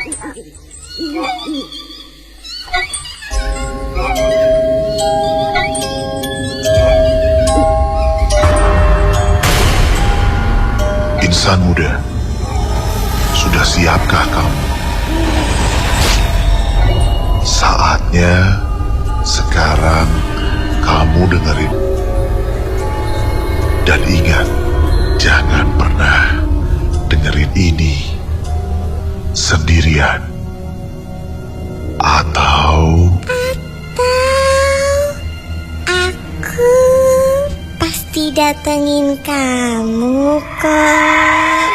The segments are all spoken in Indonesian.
Insan muda, sudah siapkah kamu? Saatnya sekarang kamu dengerin. Dan ingat, jangan pernah dengerin ini sendirian. Atau aku pasti datengin kamu kok.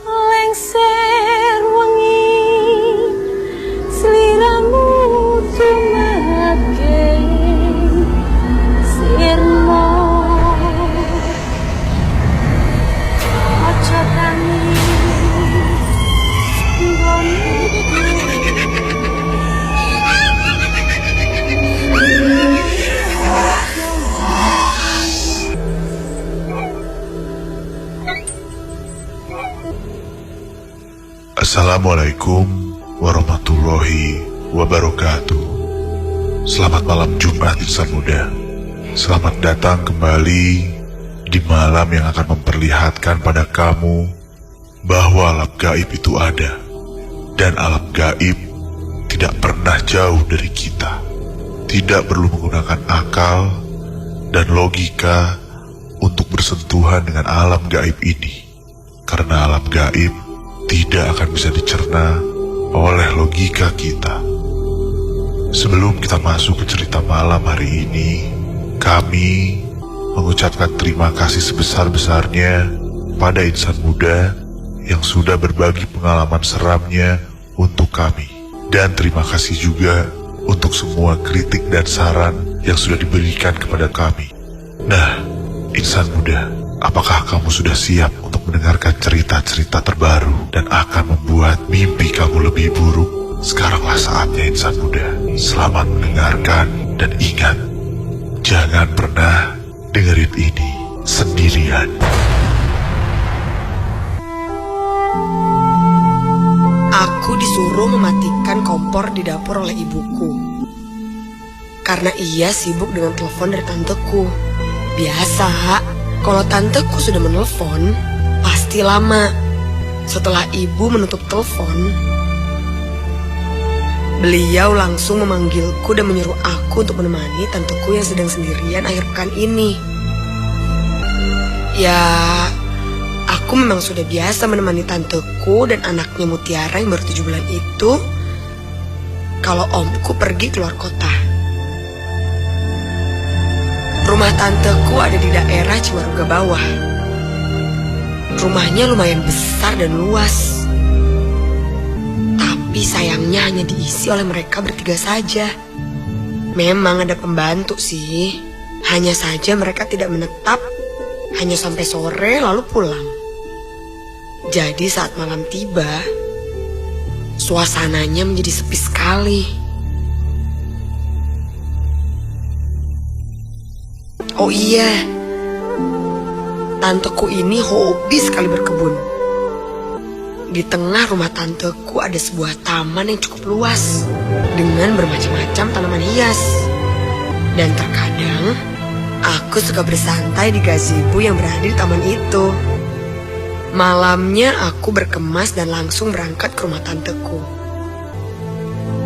Lengser wengi sliramu tumake sirmo aja tani Assalamualaikum warahmatullahi wabarakatuh. Selamat malam Jumat insan muda. Selamat datang kembali di malam yang akan memperlihatkan pada kamu bahwa alam gaib itu ada. Dan alam gaib tidak pernah jauh dari kita. Tidak perlu menggunakan akal dan logika untuk bersentuhan dengan alam gaib ini. Karena alam gaib tidak akan bisa dicerna oleh logika kita. Sebelum kita masuk ke cerita malam hari ini, kami mengucapkan terima kasih sebesar-besarnya pada insan muda yang sudah berbagi pengalaman seramnya untuk kami. Dan terima kasih juga untuk semua kritik dan saran yang sudah diberikan kepada kami. Nah, insan muda, apakah kamu sudah siap untuk mendengarkan cerita-cerita terbaru dan akan membuat mimpi kamu lebih buruk? Sekaranglah saatnya insan muda. Selamat mendengarkan dan ingat, jangan pernah dengerin ini sendirian. Aku disuruh mematikan kompor di dapur oleh ibuku karena ia sibuk dengan telepon dari tanteku. Biasa, kalau tanteku sudah menelpon, pasti lama. Setelah ibu menutup telepon, beliau langsung memanggilku dan menyuruh aku untuk menemani tanteku yang sedang sendirian akhir pekan ini. Ya, aku memang sudah biasa menemani tanteku dan anaknya Mutiara yang baru 7 bulan itu kalau omku pergi keluar kota. Rumah tanteku ada di daerah Ciwaruga Bawah. Rumahnya lumayan besar dan luas. Tapi sayangnya hanya diisi oleh mereka bertiga saja. Memang ada pembantu sih. Hanya saja mereka tidak menetap, hanya sampai sore lalu pulang. Jadi saat malam tiba, suasananya menjadi sepi sekali. Oh iya, tanteku ini hobi sekali berkebun. Di tengah rumah tanteku ada sebuah taman yang cukup luas dengan bermacam-macam tanaman hias. Dan terkadang aku suka bersantai di gazebo yang berada di taman itu. Malamnya aku berkemas dan langsung berangkat ke rumah tanteku.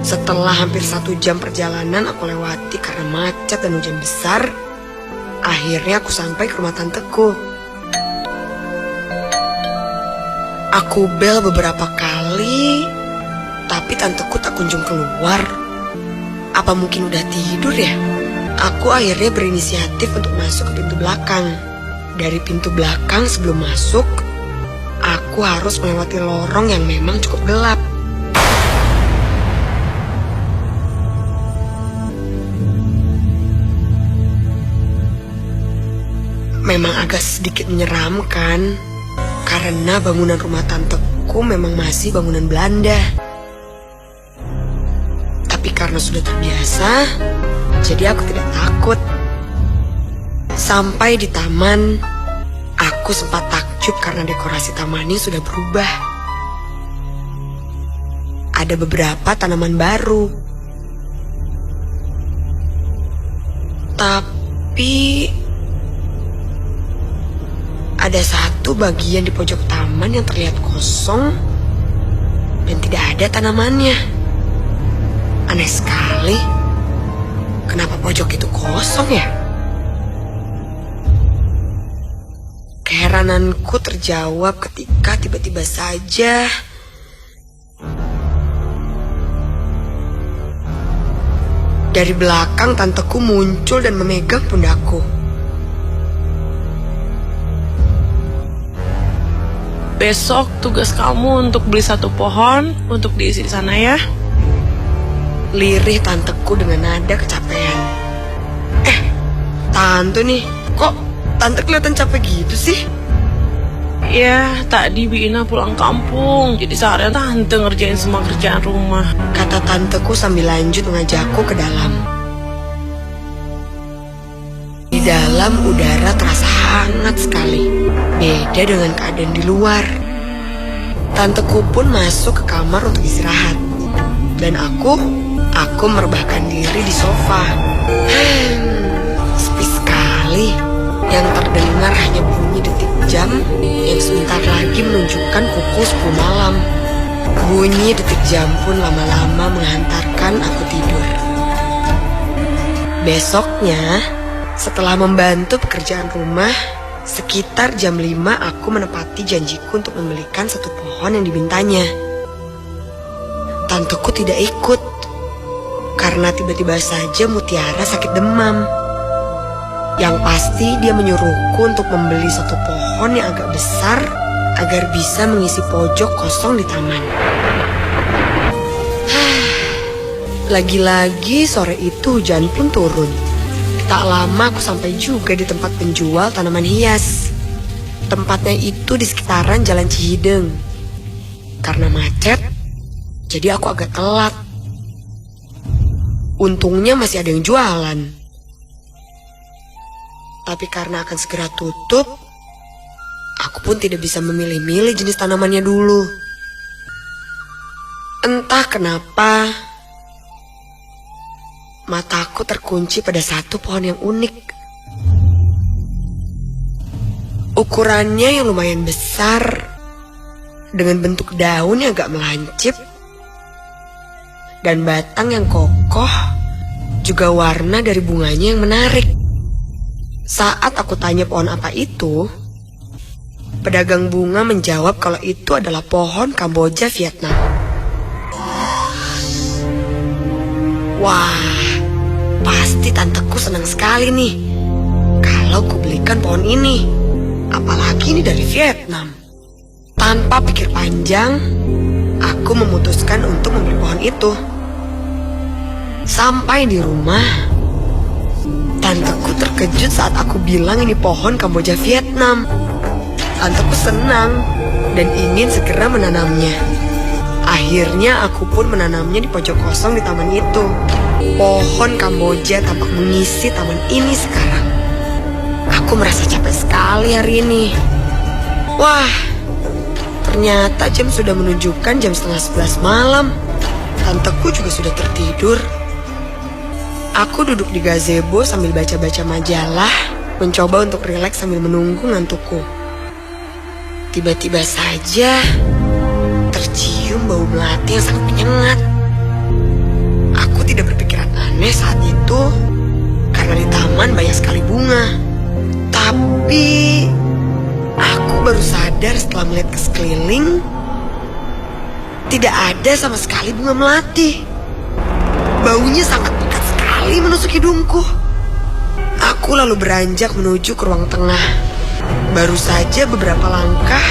Setelah hampir 1 jam perjalanan aku lewati karena macet dan hujan besar, akhirnya aku sampai ke rumah tanteku. Aku bel beberapa kali, tapi tanteku tak kunjung keluar. Apa mungkin udah tidur ya? Aku akhirnya berinisiatif untuk masuk ke pintu belakang. Dari pintu belakang sebelum masuk, aku harus melewati lorong yang memang cukup gelap. Memang agak sedikit menyeramkan, karena bangunan rumah tanteku memang masih bangunan Belanda. Tapi karena sudah terbiasa, jadi aku tidak takut. Sampai di taman, aku sempat takjub takjub karena dekorasi tamannya sudah berubah. Ada beberapa tanaman baru. Tapi ada satu bagian di pojok taman yang terlihat kosong dan tidak ada tanamannya. Aneh sekali. Kenapa pojok itu kosong ya? Keherananku terjawab ketika tiba-tiba saja dari belakang tanteku muncul dan memegang pundakku. Besok tugas kamu untuk beli satu pohon untuk diisi di sana ya. Lirih tanteku dengan nada kecapean. Tante nih, kok tante kelihatan capek gitu sih? Ya, tadi Bina pulang kampung, jadi seharian tante ngerjain semua kerjaan rumah. Kata tanteku sambil lanjut mengajakku ke dalam. Di dalam udara terasa hangat sekali, beda dengan keadaan di luar. Tanteku pun masuk ke kamar untuk istirahat, dan aku merebahkan diri di sofa. Sepi sekali. Yang terdengar hanya bunyi detik jam yang sebentar lagi menunjukkan pukul 10 malam. Bunyi detik jam pun lama-lama menghantarkan aku tidur. Besoknya, setelah membantu pekerjaan rumah, sekitar jam 5 aku menepati janjiku untuk membelikan satu pohon yang dimintanya. Tanteku tidak ikut, karena tiba-tiba saja Mutiara sakit demam. Yang pasti dia menyuruhku untuk membeli satu pohon yang agak besar agar bisa mengisi pojok kosong di taman. Lagi-lagi sore itu hujan pun turun. Tak lama aku sampai juga di tempat penjual tanaman hias. Tempatnya itu di sekitaran Jalan Cihideng. Karena macet, jadi aku agak telat. Untungnya masih ada yang jualan. Tapi karena akan segera tutup, aku pun tidak bisa memilih-milih jenis tanamannya dulu. Entah kenapa, mataku terkunci pada satu pohon yang unik. Ukurannya yang lumayan besar, dengan bentuk daun yang agak melancip, dan batang yang kokoh, juga warna dari bunganya yang menarik. Saat aku tanya pohon apa itu, pedagang bunga menjawab kalau itu adalah pohon Kamboja Vietnam. Wah, pasti tanteku senang sekali nih kalau ku belikan pohon ini. Apalagi ini dari Vietnam. Tanpa pikir panjang, aku memutuskan untuk membeli pohon itu. Sampai di rumah, tanteku terkejut saat aku bilang ini pohon Kamboja Vietnam. Tanteku senang dan ingin segera menanamnya. Akhirnya aku pun menanamnya di pojok kosong di taman itu. Pohon Kamboja tampak mengisi taman ini sekarang. Aku merasa capek sekali hari ini. Wah, ternyata jam sudah menunjukkan jam 10:30 malam. Tanteku juga sudah tertidur. Aku duduk di gazebo sambil baca-baca majalah, mencoba untuk rileks sambil menunggu ngantukku. Tiba-tiba saja tercium bau melati yang sangat menyengat. Aku tidak berpikiran aneh saat itu, karena di taman banyak sekali bunga. Tapi aku baru sadar setelah melihat ke sekeliling, tidak ada sama sekali bunga melati. Baunya sangat pekat sekali menusuk hidungku. Aku lalu beranjak menuju ke ruang tengah. Baru saja beberapa langkah,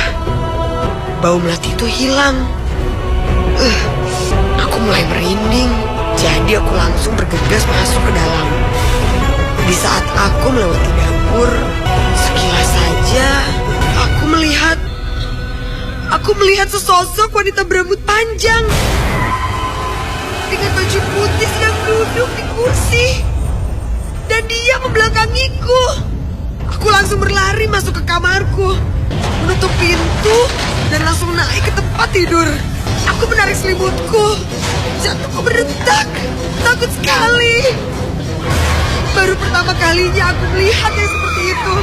bau melati itu hilang. Aku mulai merinding, jadi aku langsung bergegas masuk ke dalam. Di saat aku melewati dapur, sekilas saja aku melihat sesosok wanita berambut panjang dengan baju putih sedang duduk di kursi, dan dia membelakangiku. Aku langsung berlari masuk ke kamarku, menutup pintu, dan langsung naik ke tempat tidur. Aku menarik selimutku, jantungku berdetak, takut sekali. Baru pertama kalinya aku melihat yang seperti itu.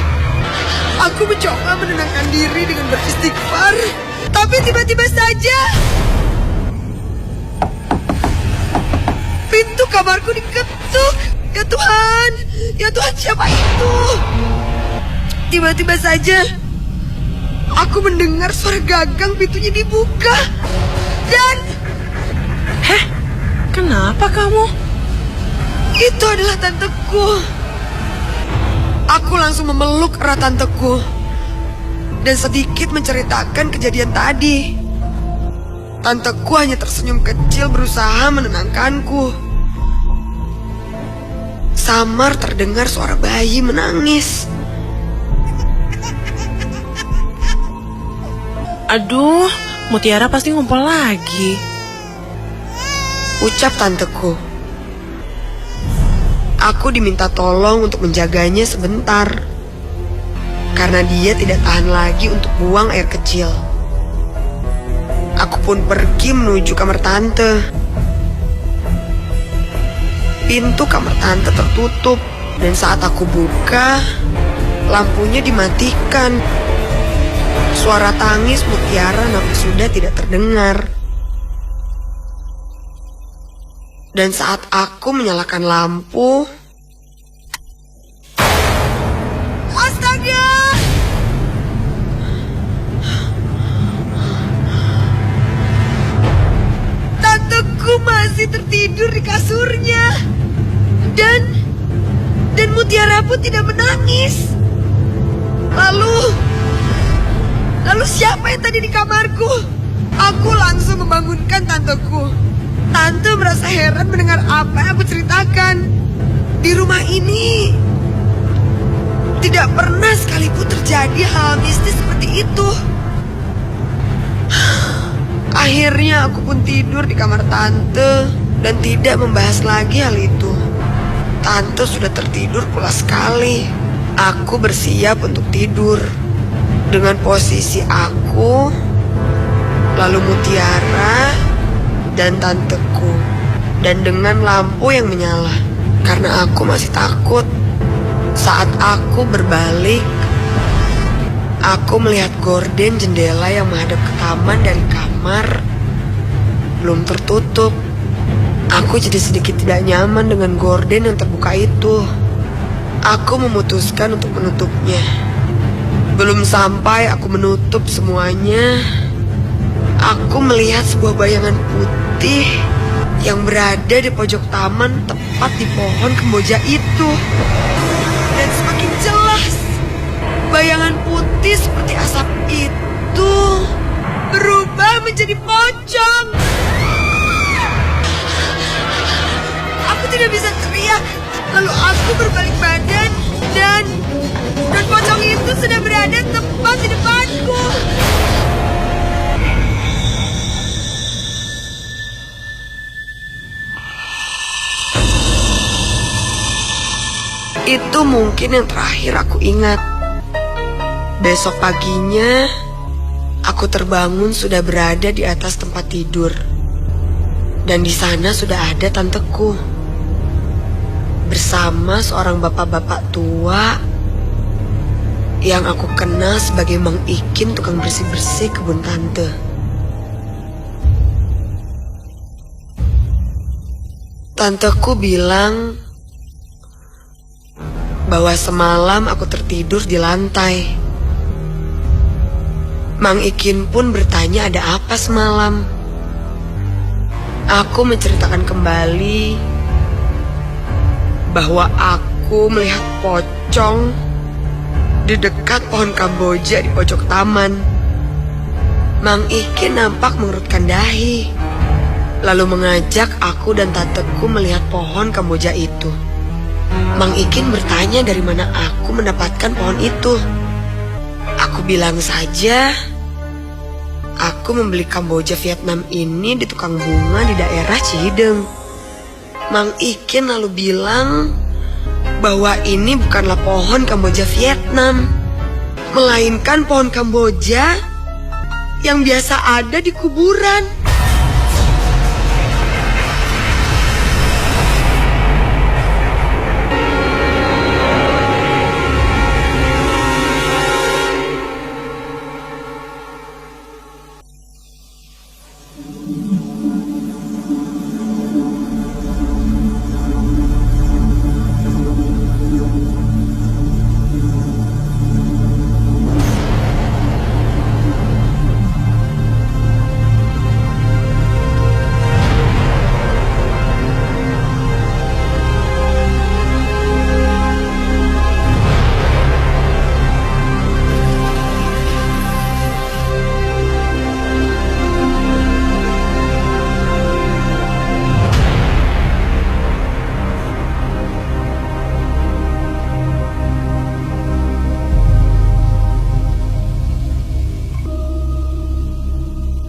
Aku mencoba menenangkan diri dengan beristighfar, tapi tiba-tiba saja pintu kamarku diketuk. Ya Tuhan, ya Tuhan, siapa itu? Tiba-tiba saja aku mendengar suara gagang pintunya dibuka. Dan Kenapa kamu? itu adalah tanteku. Aku langsung memeluk erat tanteku dan sedikit menceritakan kejadian tadi. Tanteku hanya tersenyum kecil berusaha menenangkanku. Samar terdengar suara bayi menangis. Aduh, Mutiara pasti ngumpul lagi. Ucap tanteku. Aku diminta tolong untuk menjaganya sebentar, karena dia tidak tahan lagi untuk buang air kecil. Aku pun pergi menuju kamar tante. Pintu kamar tante tertutup, dan saat aku buka, lampunya dimatikan. Suara tangis Mutiara nampak sudah tidak terdengar. Dan saat aku menyalakan lampu, astaga! Tanteku masih tertidur di kasurnya. Dan Mutiara pun tidak menangis. Lalu siapa yang tadi di kamarku? Aku langsung membangunkan tanteku. Tante merasa heran mendengar apa yang aku ceritakan. Di rumah ini tidak pernah sekalipun terjadi hal mistis seperti itu. Akhirnya aku pun tidur di kamar tante dan tidak membahas lagi hal itu. Tante sudah tertidur pulas sekali. Aku bersiap untuk tidur. Dengan posisi aku, lalu Mutiara, dan tanteku. Dan dengan lampu yang menyala. Karena aku masih takut. Saat aku berbalik, aku melihat gorden jendela yang menghadap ke taman dari kamar belum tertutup. Aku jadi sedikit tidak nyaman dengan gorden yang terbuka itu. Aku memutuskan untuk menutupnya. Belum sampai aku menutup semuanya, aku melihat sebuah bayangan putih yang berada di pojok taman tepat di pohon kemboja itu. Dan semakin jelas, bayangan putih seperti asap itu berubah menjadi pocong. Aku tidak bisa teriak. Lalu aku berbalik badan dan pocong itu sudah berada tepat di depanku. Itu mungkin yang terakhir aku ingat. Besok paginya, aku terbangun sudah berada di atas tempat tidur. Dan di sana sudah ada tanteku. Bersama seorang bapak-bapak tua yang aku kenal sebagai Mang Ikin, tukang bersih-bersih kebun tante. Tanteku bilang bahwa semalam aku tertidur di lantai. Mang Ikin pun bertanya ada apa semalam. Aku menceritakan kembali bahwa aku melihat pocong di dekat pohon kamboja di pojok taman. Mang Ikin nampak mengerutkan dahi, lalu mengajak aku dan tanteku melihat pohon kamboja itu. Mang Ikin bertanya dari mana aku mendapatkan pohon itu. Aku bilang saja, aku membeli kamboja Vietnam ini di tukang bunga di daerah Cihideng. Mang Ikin lalu bilang bahwa ini bukanlah pohon Kamboja Vietnam, melainkan pohon Kamboja yang biasa ada di kuburan.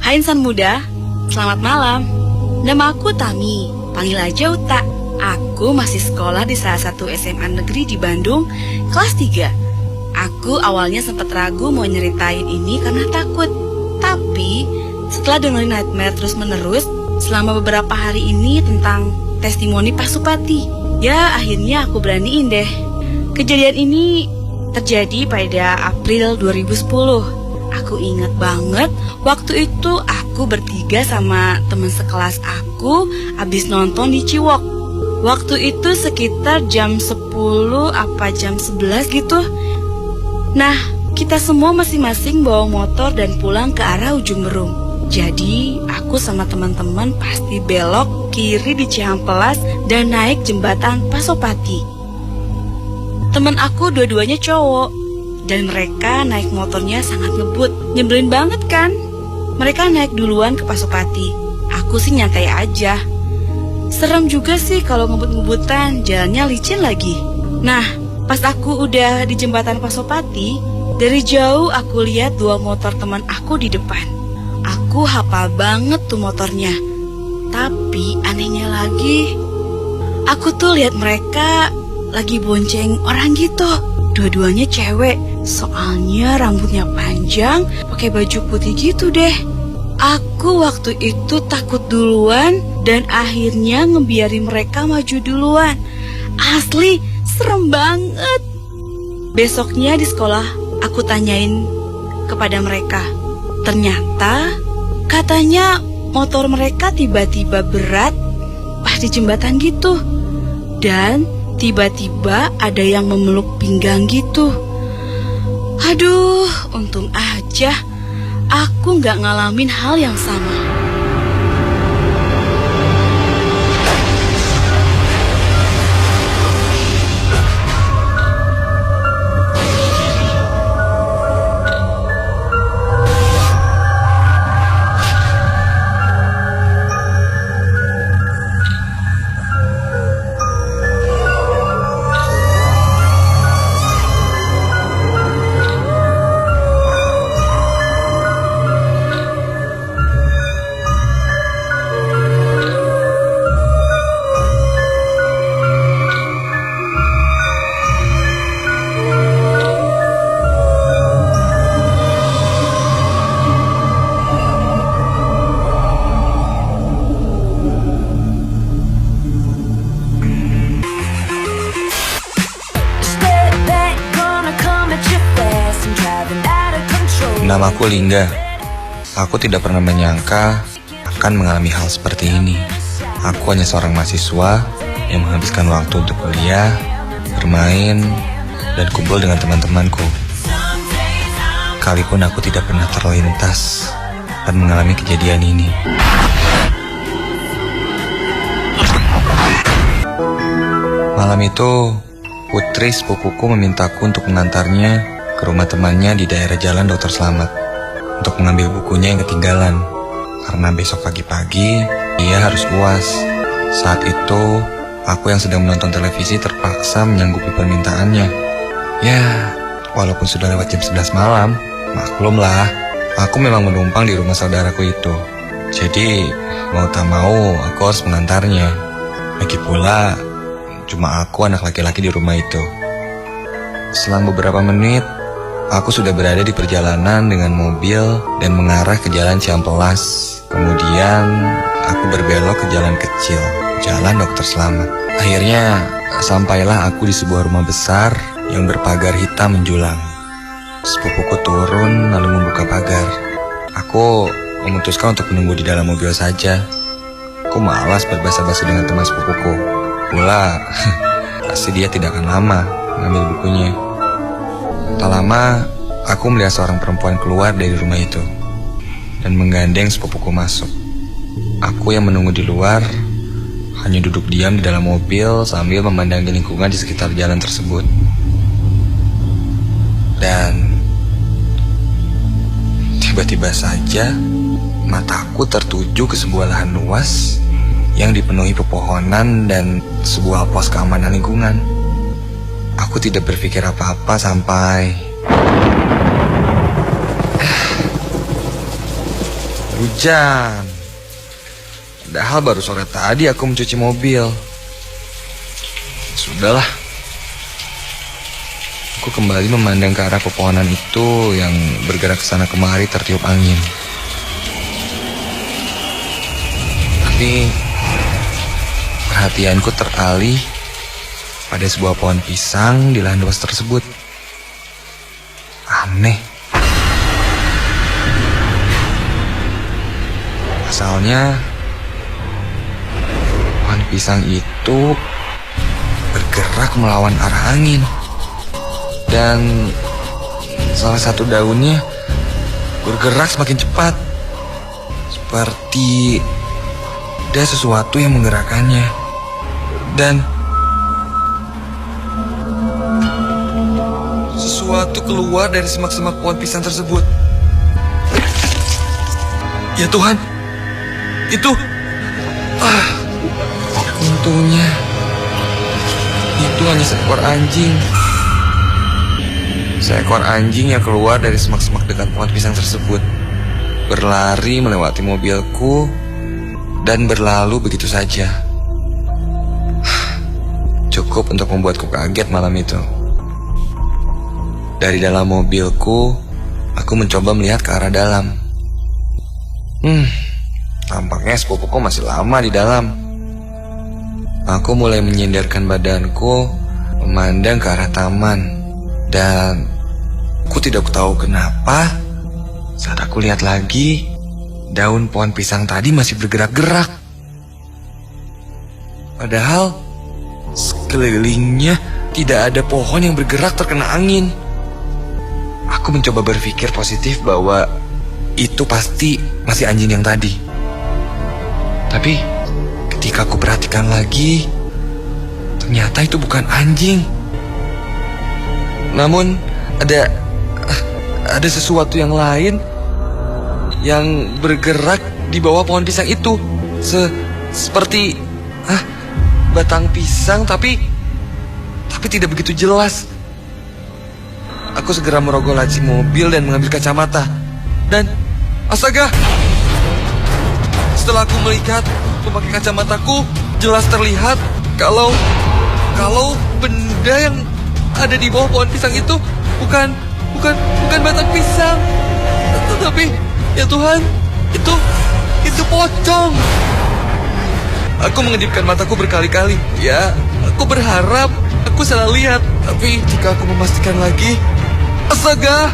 Hai insan muda, selamat malam. Nama aku Tami, panggil aja Uta. Aku masih sekolah di salah satu SMA negeri di Bandung, kelas 3. Aku awalnya sempat ragu mau nyeritain ini karena takut. Tapi setelah dengerin nightmare terus menerus selama beberapa hari ini tentang testimoni Pasupati, ya akhirnya aku beraniin deh. Kejadian ini terjadi pada April 2010. Aku ingat banget waktu itu aku bertiga sama teman sekelas aku habis nonton di Ciwok. Waktu itu sekitar jam 10 apa jam 11 gitu. Nah, kita semua masing-masing bawa motor dan pulang ke arah Ujung Berung. Jadi, aku sama teman-teman pasti belok kiri di Cihampelas dan naik jembatan Pasopati. Teman aku dua-duanya cowok. Dan mereka naik motornya sangat ngebut. Nyebelin banget kan? Mereka naik duluan ke Pasopati. Aku sih nyantai aja. Serem juga sih kalau ngebut-ngebutan, jalannya licin lagi. Nah, pas aku udah di jembatan Pasopati, dari jauh aku lihat 2 motor teman aku di depan. Aku hafal banget tuh motornya. Tapi anehnya lagi, aku tuh lihat mereka lagi bonceng orang gitu. Dua-duanya cewek, soalnya rambutnya panjang, pakai baju putih gitu deh. Aku waktu itu takut duluan dan akhirnya ngebiarin mereka maju duluan. Asli, serem banget. Besoknya di sekolah, aku tanyain kepada mereka. Ternyata, katanya motor mereka tiba-tiba berat pas di jembatan gitu. Dan tiba-tiba ada yang memeluk pinggang gitu. Aduh, untung aja aku nggak ngalamin hal yang sama. Namaku Lingga. Aku tidak pernah menyangka akan mengalami hal seperti ini. Aku hanya seorang mahasiswa yang menghabiskan waktu untuk kuliah, bermain, dan kumpul dengan teman-temanku. Kalipun aku tidak pernah terlintas dan mengalami kejadian ini. Malam itu, Putri sepupuku memintaku untuk mengantarnya ke rumah temannya di daerah Jalan Dr. Slamet untuk mengambil bukunya yang ketinggalan. Karena besok pagi-pagi, dia harus UAS. Saat itu, aku yang sedang menonton televisi terpaksa menyanggupi permintaannya. Ya, walaupun sudah lewat jam 11 malam, maklumlah, aku memang menumpang di rumah saudaraku itu. Jadi, mau tak mau, aku harus mengantarnya. Lagi pula, cuma aku anak laki-laki di rumah itu. Selang beberapa menit, aku sudah berada di perjalanan dengan mobil dan mengarah ke jalan Ciampelas. Kemudian aku berbelok ke jalan kecil, Jalan Dokter Slamet. Akhirnya sampailah aku di sebuah rumah besar yang berpagar hitam menjulang. Sepupuku turun lalu membuka pagar. Aku memutuskan untuk menunggu di dalam mobil saja. Aku malas berbasa-basi dengan teman sepupuku. Pula, pasti dia tidak akan lama mengambil bukunya. Tak lama, aku melihat seorang perempuan keluar dari rumah itu dan menggandeng sepupuku masuk. Aku yang menunggu di luar hanya duduk diam di dalam mobil sambil memandangi lingkungan di sekitar jalan tersebut. Dan tiba-tiba saja mataku tertuju ke sebuah lahan luas yang dipenuhi pepohonan dan sebuah pos keamanan lingkungan. Aku tidak berpikir apa-apa sampai hujan. Padahal baru sore tadi aku mencuci mobil. Sudahlah. Aku kembali memandang ke arah pepohonan itu yang bergerak sana kemari tertiup angin. Tapi perhatianku teralih pada sebuah pohon pisang di lahan luas tersebut. Aneh. Pasalnya pohon pisang itu bergerak melawan arah angin. Dan salah satu daunnya bergerak semakin cepat. Seperti ada sesuatu yang menggerakkannya. Dan sesuatu keluar dari semak-semak pohon pisang tersebut. Ya Tuhan, itu untungnya itu hanya seekor anjing. Seekor anjing yang keluar dari semak-semak dekat pohon pisang tersebut, berlari melewati mobilku dan berlalu begitu saja. Cukup untuk membuatku kaget malam itu. Dari dalam mobilku, aku mencoba melihat ke arah dalam. Tampaknya sepupuku masih lama di dalam. Aku mulai menyendarkan badanku, memandang ke arah taman. Dan aku tidak tahu kenapa, saat aku lihat lagi, daun pohon pisang tadi masih bergerak-gerak. Padahal sekelilingnya tidak ada pohon yang bergerak terkena angin. Aku mencoba berpikir positif bahwa itu pasti masih anjing yang tadi. Tapi ketika aku perhatikan lagi, ternyata itu bukan anjing. Namun ada sesuatu yang lain yang bergerak di bawah pohon pisang itu. Seperti batang pisang tapi tidak begitu jelas. Aku segera merogoh laci mobil dan mengambil kacamata. Dan astaga, setelah aku melihat memakai kacamataku, jelas terlihat kalau benda yang ada di bawah pohon pisang itu bukan batang pisang, tetapi ya Tuhan, itu pocong. Aku mengedipkan mataku berkali-kali. Ya, aku berharap aku salah lihat. Tapi jika aku memastikan lagi, astaga,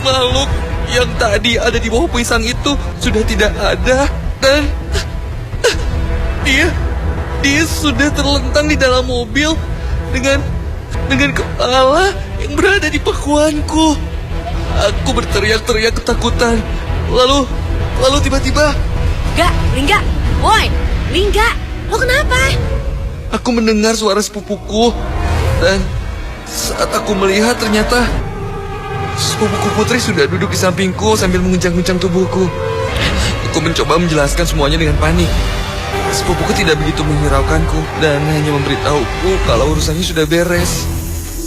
makhluk yang tadi ada di bawah pisang itu sudah tidak ada. Dan dia sudah terlentang di dalam mobil dengan kepala yang berada di pangkuanku. Aku berteriak-teriak ketakutan. Lalu tiba-tiba, Lingga, woi, Lingga, lo kenapa? aku mendengar suara sepupuku. Dan saat aku melihat, ternyata sepupuku Putri sudah duduk di sampingku sambil menguncang-uncang tubuhku. Aku mencoba menjelaskan semuanya dengan panik. Sepupuku tidak begitu menghiraukanku dan hanya memberitahuku kalau urusannya sudah beres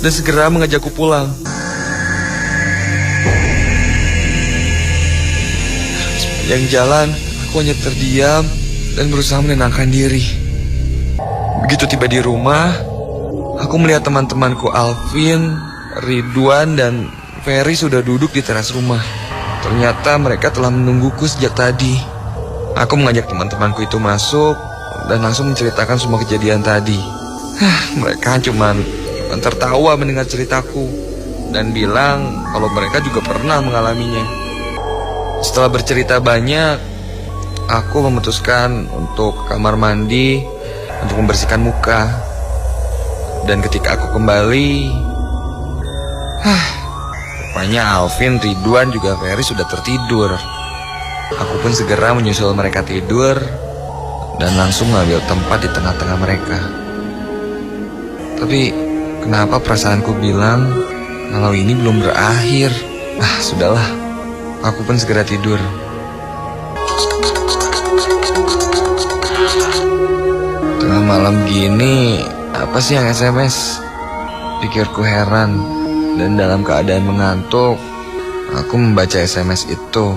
dan segera mengajakku pulang. Sepanjang jalan, aku hanya terdiam dan berusaha menenangkan diri. Begitu tiba di rumah, aku melihat teman-temanku Alvin, Ridwan, dan Ferry sudah duduk di teras rumah. Ternyata mereka telah menungguku sejak tadi. Aku mengajak teman-temanku itu masuk dan langsung menceritakan semua kejadian tadi. Mereka cuma tertawa mendengar ceritaku dan bilang kalau mereka juga pernah mengalaminya. Setelah bercerita banyak, aku memutuskan untuk ke kamar mandi untuk membersihkan muka. Dan ketika aku kembali, rupanya Alvin, Ridwan, juga Ferry sudah tertidur. Aku pun segera menyusul mereka tidur dan langsung mengambil tempat di tengah-tengah mereka. Tapi kenapa perasaanku bilang kalau ini belum berakhir? Sudahlah, aku pun segera tidur. Tengah malam gini, apa sih yang SMS? Pikirku heran, dan dalam keadaan mengantuk, aku membaca SMS itu.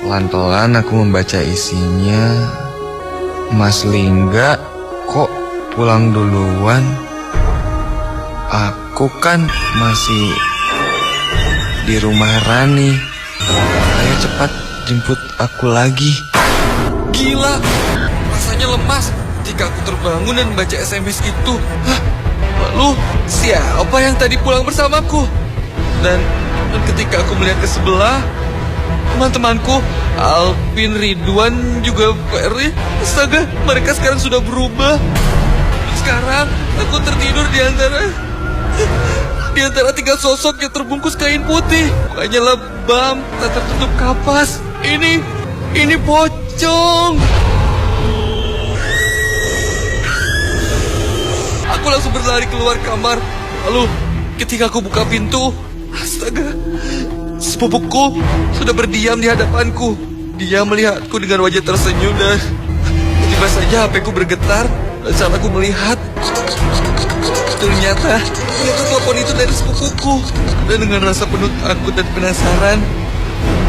Pelan-pelan aku membaca isinya. Mas Lingga kok pulang duluan? Aku kan masih di rumah Rani. Ayo cepat jemput aku lagi. Gila, rasanya lemas ketika aku terbangun dan baca SMS itu. Lalu siapa yang tadi pulang bersamaku? Dan ketika aku melihat ke sebelah, teman-temanku Alvin, Ridwan, juga Ferry, astaga, mereka sekarang sudah berubah. Sekarang aku tertidur di antara tiga sosok yang terbungkus kain putih. Mukanya lebam, tak tertutup kapas. Ini pocong. Aku langsung berlari keluar kamar. Lalu ketika aku buka pintu, astaga, sepupuku sudah berdiam di hadapanku. Dia melihatku dengan wajah tersenyum dan tiba saja HP-ku bergetar dan saat aku melihat, ternyata telepon itu dari sepupuku. Dan dengan rasa penuh takut dan penasaran,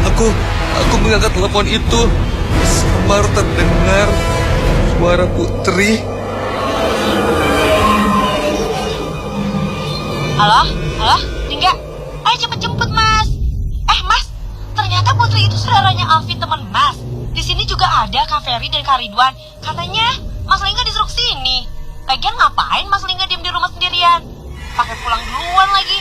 aku mengangkat telepon itu. Samar terdengar suara Putri. Halo, Lingga, ayo cepet jemput Mas. Mas, ternyata Putri itu saudaranya Alvin, teman Mas. Di sini juga ada Kak Ferry dan Kak Ridwan. Katanya Mas Lingga disuruh sini. Lagian ngapain Mas Lingga diem di rumah sendirian? Pakai pulang duluan lagi.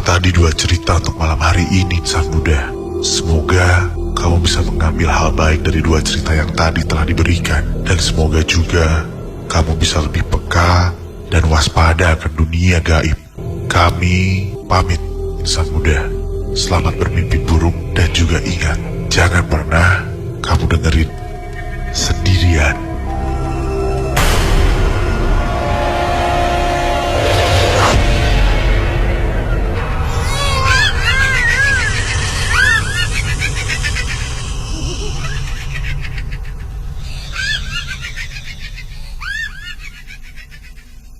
Tadi dua cerita untuk malam hari ini, Insan Muda. Semoga kamu bisa mengambil hal baik dari dua cerita yang tadi telah diberikan. Dan semoga juga kamu bisa lebih peka dan waspada akan dunia gaib. Kami pamit, Insan Muda. Selamat bermimpi buruk dan juga ingat, jangan pernah kamu dengerin sendirian.